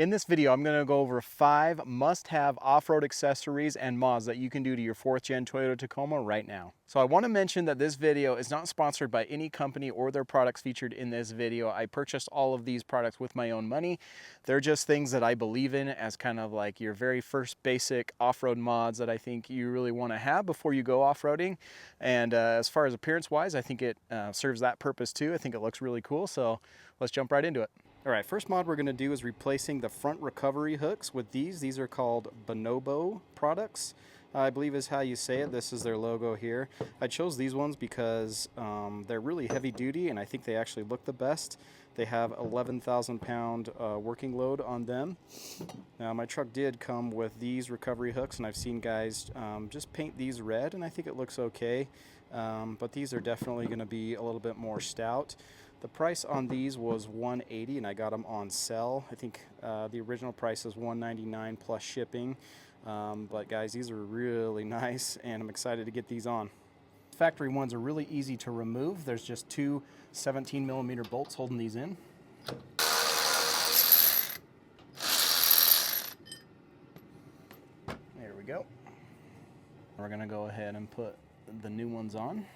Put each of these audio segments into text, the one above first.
In this video, I'm going to go over 5 must-have off-road accessories and mods that you can do to your 4th Gen Toyota Tacoma right now. So I want to mention that this video is not sponsored by any company or their products featured in this video. I purchased all of these products with my own money. They're just things that I believe in as kind of like your very first basic off-road mods that I think you really want to have before you go off-roading. And as far as appearance-wise, I think it serves that purpose too. I think it looks really cool, so let's jump right into it. All right, first mod we're going to do is replacing the front recovery hooks with these. These are called Bonobo products, I believe is how you say it. This is their logo here. I chose these ones because they're really heavy duty and I think they actually look the best. They have 11,000 pound working load on them. Now my truck did come with these recovery hooks and I've seen guys just paint these red and I think it looks okay. But these are definitely going to be a little bit more stout. The price on these was $180 and I got them on sale. I think the original price is $199 plus shipping. But guys, these are really nice and I'm excited to get these on. Factory ones are really easy to remove. There's just 2 17mm bolts holding these in. There we go. We're going to go ahead and put the new ones on.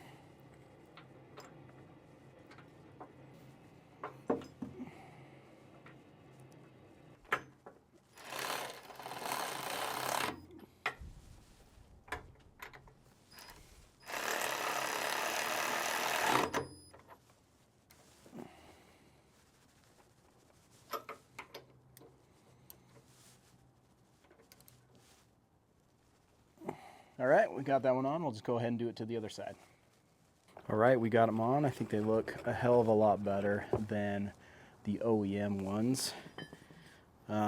All right, we got that one on. We'll just go ahead and do it to the other side. All right, we got them on. I think they look a hell of a lot better than the OEM ones.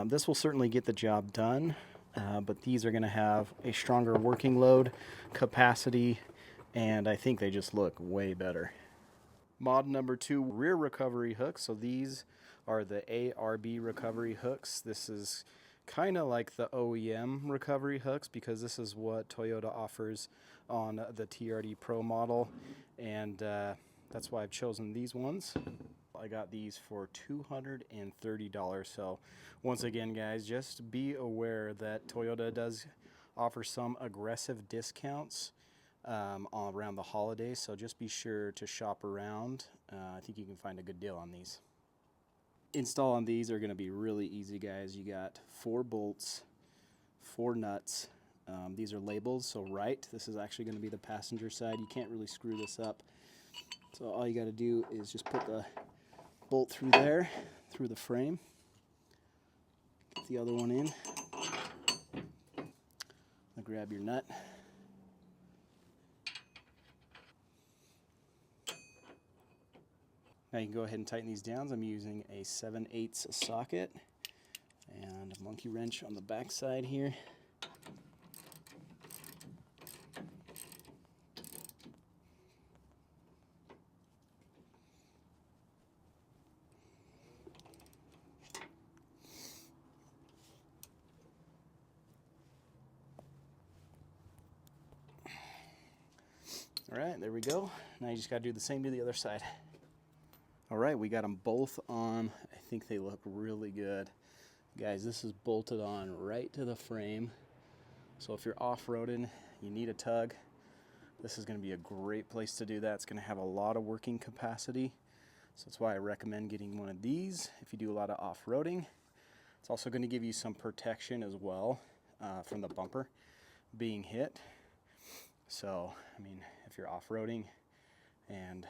This will certainly get the job done, but these are going to have a stronger working load capacity, and I think they just look way better. Mod number 2, rear recovery hooks. So these are the ARB recovery hooks. This is kind of like the OEM recovery hooks because this is what Toyota offers on the TRD Pro model, and that's why I've chosen these ones. I got these for $230. So once again, guys, just be aware that Toyota does offer some aggressive discounts around the holidays, so just be sure to shop around. I think you can find a good deal on these. Install on these are going to be really easy, guys. You got 4 bolts, 4 nuts. These are labeled, so right, this is actually going to be the passenger side. You can't really screw this up. So all you got to do is just put the bolt through there, through the frame. Get the other one in. Now grab your nut. Now you can go ahead and tighten these down. I'm using a 7/8 socket and a monkey wrench on the back side here. All right, there we go. Now you just got to do the same to the other side. All right, we got them both on. I think they look really good. Guys, this is bolted on right to the frame. So if you're off-roading, you need a tug, this is going to be a great place to do that. It's going to have a lot of working capacity. So that's why I recommend getting one of these if you do a lot of off-roading. It's also going to give you some protection as well from the bumper being hit. So, I mean, if you're off-roading and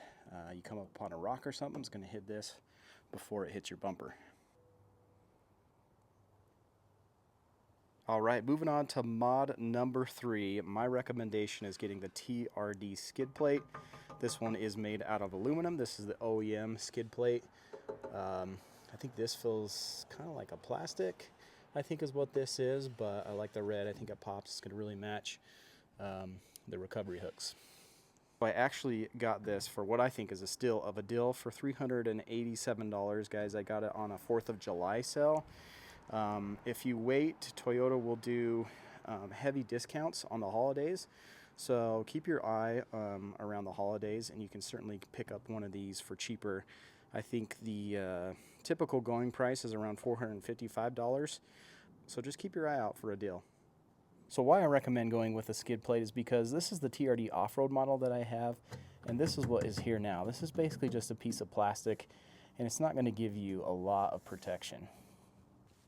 you come up upon a rock or something, it's going to hit this before it hits your bumper. All right, moving on to mod number 3. My recommendation is getting the TRD skid plate. This one is made out of aluminum. This is the OEM skid plate. I think this feels kind of like a plastic, I think is what this is, but I like the red. I think it pops. It's going to really match the recovery hooks. I actually got this for what I think is a steal of a deal for $387, guys. I got it on a 4th of July sale. If you wait, Toyota will do heavy discounts on the holidays. So keep your eye around the holidays, and you can certainly pick up one of these for cheaper I think the typical going price is around $455. So just keep your eye out for a deal. So why I recommend going with a skid plate is because this is the TRD off-road model that I have, and this is what is here now. This is basically just a piece of plastic, and it's not going to give you a lot of protection.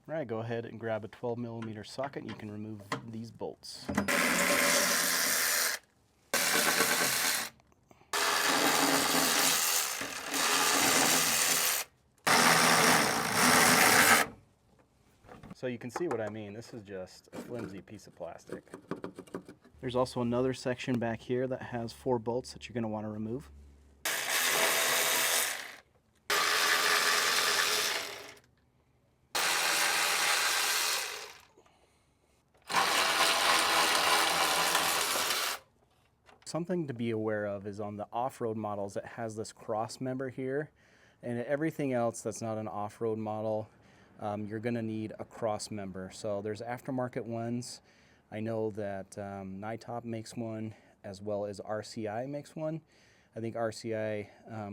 All right, go ahead and grab a 12mm socket and you can remove these bolts. So you can see what I mean. This is just a flimsy piece of plastic. There's also another section back here that has 4 bolts that you're going to want to remove. Something to be aware of is on the off-road models, it has this cross member here, and everything else that's not an off-road model, you're going to need a cross member. So there's aftermarket ones. I know that NYTOP makes one, as well as RCI makes one. I think RCI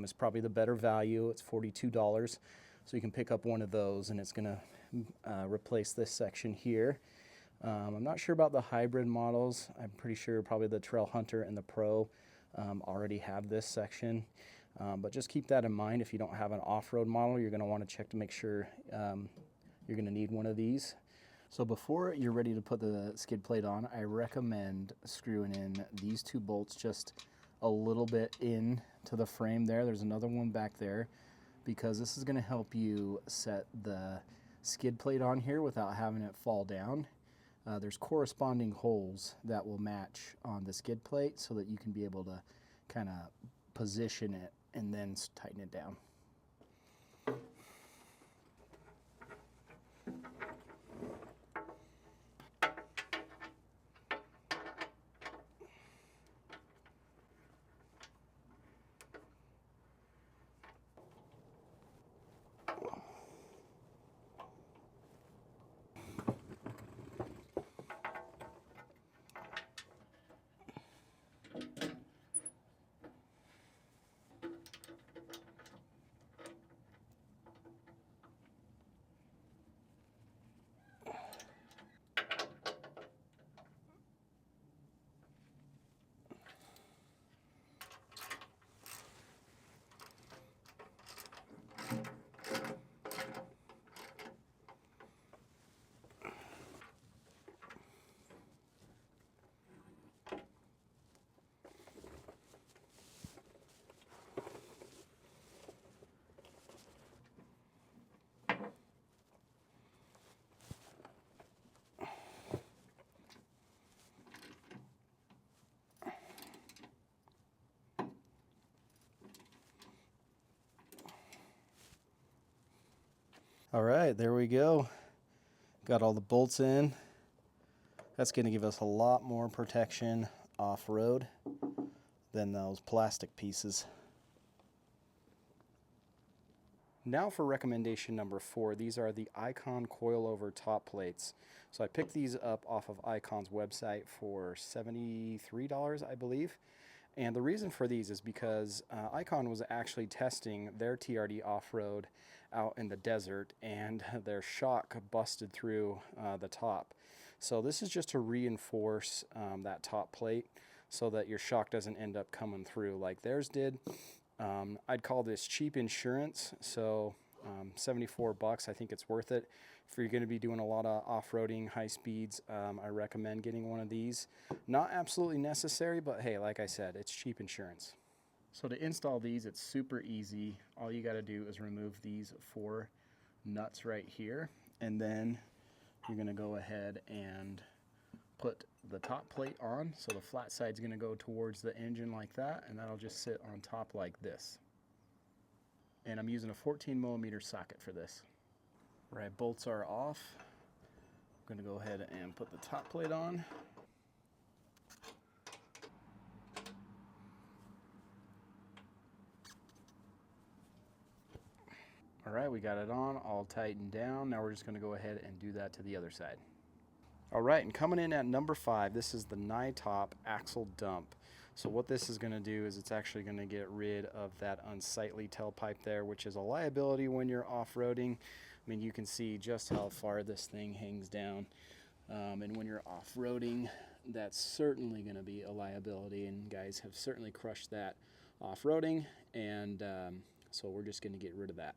is probably the better value. It's $42, so you can pick up one of those, and it's going to replace this section here. I'm not sure about the hybrid models. I'm pretty sure probably the Trail Hunter and the Pro already have this section. But just keep that in mind. If you don't have an off-road model, you're going to want to check to make sure you're going to need one of these. So before you're ready to put the skid plate on, I recommend screwing in these 2 bolts just a little bit in to the frame there. There's another one back there, because this is going to help you set the skid plate on here without having it fall down. There's corresponding holes that will match on the skid plate so that you can be able to kind of position it and then tighten it down. All right, there we go. Got all the bolts in. That's going to give us a lot more protection off-road than those plastic pieces. Now for recommendation number 4, these are the Icon Coilover top plates. So I picked these up off of Icon's website for $73, I believe. And the reason for these is because Icon was actually testing their TRD off-road out in the desert, and their shock busted through the top. So this is just to reinforce that top plate so that your shock doesn't end up coming through like theirs did. I'd call this cheap insurance, so 74 bucks, I think it's worth it. If you're going to be doing a lot of off-roading, high speeds, I recommend getting one of these. Not absolutely necessary, but hey, like I said, it's cheap insurance. So to install these, it's super easy. All you got to do is remove these 4 nuts right here, and then you're going to go ahead and put the top plate on. So the flat side's going to go towards the engine like that, and that'll just sit on top like this. And I'm using a 14mm socket for this. All right, bolts are off. I'm going to go ahead and put the top plate on. All right, we got it on, all tightened down. Now we're just going to go ahead and do that to the other side. All right, and coming in at number 5, this is the NYTOP axle dump. So what this is going to do is it's actually going to get rid of that unsightly tailpipe there, which is a liability when you're off-roading. I mean, you can see just how far this thing hangs down. And when you're off-roading, that's certainly going to be a liability, and guys have certainly crushed that off-roading, and so we're just going to get rid of that.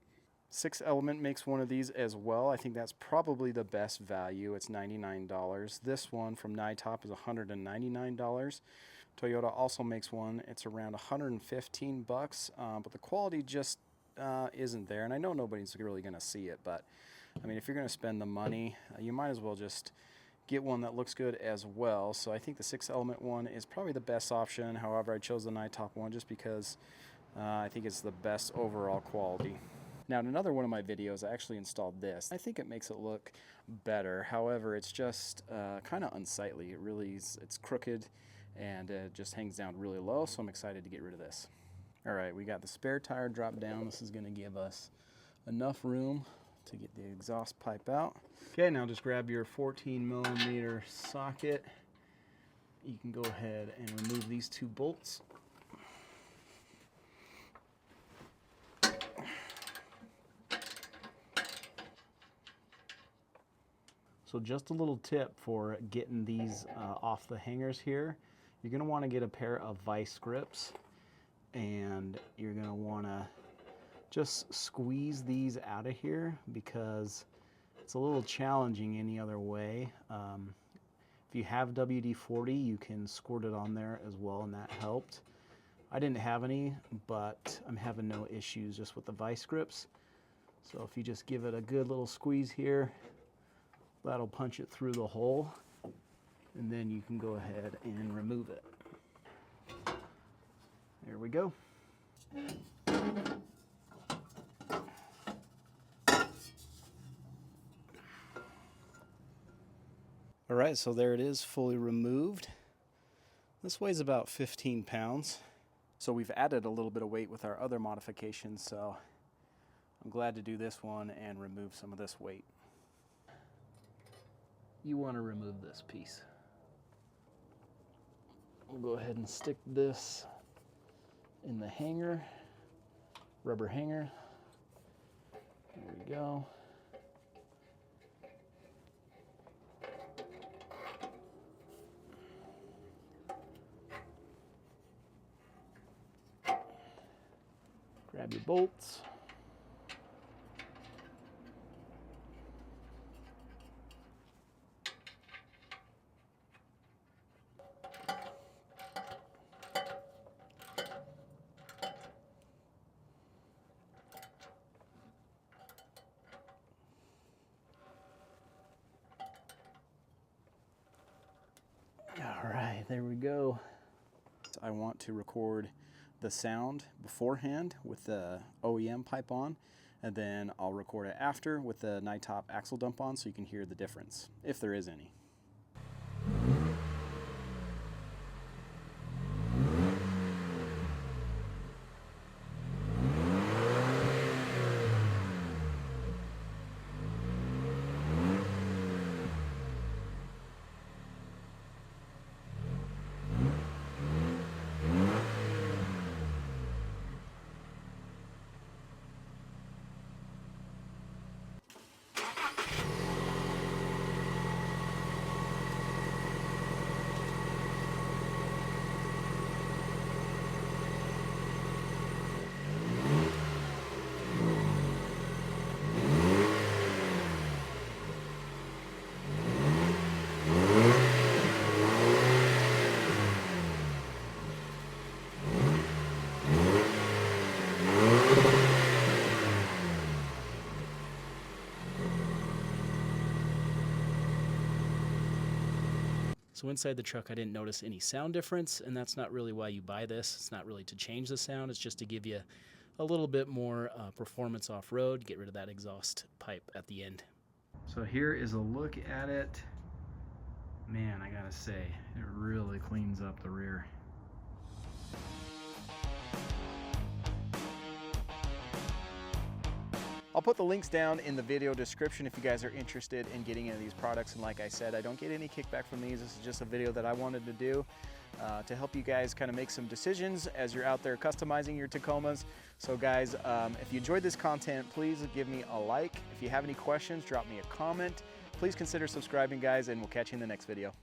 6 Element makes one of these as well. I think that's probably the best value. It's $99. This one from NYTOP is $199. Toyota also makes one. It's around 115 bucks, but the quality just isn't there, and I know nobody's really going to see it, but I mean, if you're going to spend the money, you might as well just get one that looks good as well. So I think the 6 Element one is probably the best option. However, I chose the NYTOP one just because I think it's the best overall quality. Now, in another one of my videos, I actually installed this. I think it makes it look better. However, it's just kind of unsightly. It really is, it's crooked, and it just hangs down really low, so I'm excited to get rid of this. All right, we got the spare tire dropped down. This is going to give us enough room to get the exhaust pipe out. Okay, now just grab your 14mm socket. You can go ahead and remove these 2 bolts. So just a little tip for getting these off the hangers here. You're going to want to get a pair of vice grips, and you're going to want to just squeeze these out of here because it's a little challenging any other way. If you have WD-40, you can squirt it on there as well, and that helped. I didn't have any, but I'm having no issues just with the vice grips. So if you just give it a good little squeeze here, that'll punch it through the hole, and then you can go ahead and remove it. There we go. All right, so there it is, fully removed. This weighs about 15 pounds. So we've added a little bit of weight with our other modifications, so I'm glad to do this one and remove some of this weight. You want to remove this piece. We'll go ahead and stick this in the hanger, rubber hanger. There we go. Grab your bolts. All right, there we go. I want to record the sound beforehand with the OEM pipe on, and then I'll record it after with the NYTOP axle dump on so you can hear the difference, if there is any. So inside the truck, I didn't notice any sound difference, and that's not really why you buy this. It's not really to change the sound. It's just to give you a little bit more performance off-road, get rid of that exhaust pipe at the end. So here is a look at it. Man, I gotta say, it really cleans up the rear. I'll I'll put the links down in the video description if you guys are interested in getting into these products. And like I said, I don't get any kickback from these. This is just a video that I wanted to do to help you guys kind of make some decisions as you're out there customizing your Tacomas. So guys, if you enjoyed this content, please give me a like. If you have any questions, drop me a comment. Please consider subscribing, guys, and we'll catch you in the next video.